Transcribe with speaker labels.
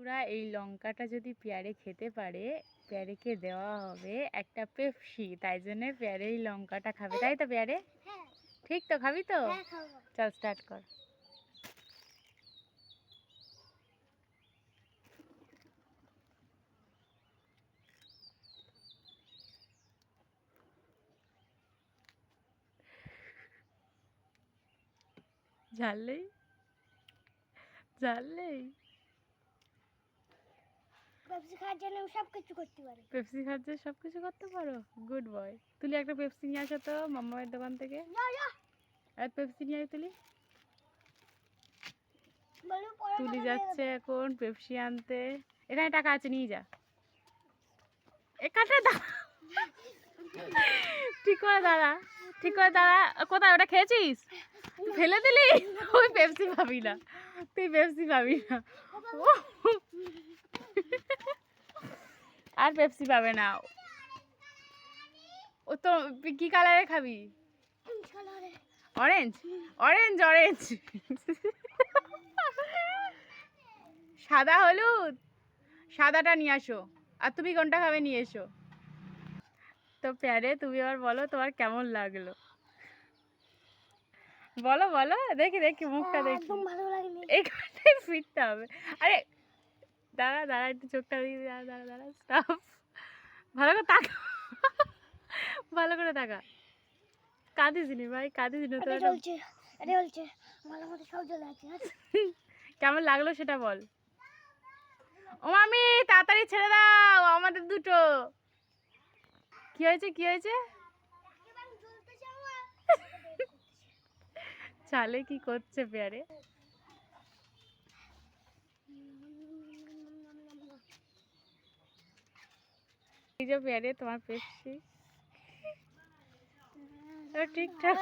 Speaker 1: বন্ধুরা, এই লঙ্কাটা যদি পেয়ারে খেতে পারে, পেয়ারেকে দেওয়া হবে একটা পেপসি। তাই জন্য পেয়ারে এই লঙ্কাটা খাবে, তাই তো পেয়ারে? ঠিক তো, খাবি তো? চল স্টার্ট কর। ঝাললেই ঝাললেই
Speaker 2: পেপসি খাওয়ার জন্য আমি সব কিছু করতে পারি।
Speaker 1: পেপসি খাওয়ার জন্য সব কিছু করতে পারো? Good boy. তুলি একটা পেপসি নিয়ে আসো তো মাম্মার দোকান থেকে। আর পেপসি নিয়ে আয় তুলি। তুলি যাচ্ছে এখন পেপসি আনতে। এখানে টাকা আছে, নিয়ে যা। এখানে দাঁড়া, ঠিক করে দাঁড়া, ঠিক করে দাঁড়া। কোথায় ওটা খেয়েছিস? ফেলে দিলি? ওই পেপসি পাবি না, তুই পেপসি পাবি না। আর পেপসি পাবে না ও তো। কি কালারে খাবি? Orange orange orange. সাদা হলুদ, সাদাটা নিয়ে আসো। আর তুমি কোনটা খাবে নিয়ে এসো। তো প্যারে, তুমি আবার বলো তোমার কেমন লাগলো, বলো বলো। দেখি দেখি মুখটা দেখি।
Speaker 2: একদম ভালো লাগেনি।
Speaker 1: এইখানটাই ফিরতে হবে। আরে দাঁড়া দাঁড়া, একটু চোখটা দিয়ে দাঁড়া দাঁড়া দাঁড়া, স্টপ। ভালো করে তাকা, ভালো করে তাকা। কাঁদিস নি ভাই, কাঁদিস নি তো।
Speaker 2: এটা বলছে মালার মধ্যে সব জ্বলে আছে।
Speaker 1: কেমন লাগলো সেটা বল। ও মামি, তাড়াতাড়ি ছেড়ে দাও আমাদের দুটো। কি হয়েছে, কি হয়েছে? চালে কি করছে পেয়ারে? এই যে পেয়ারে, তোমার পেপসি ঠিকঠাক।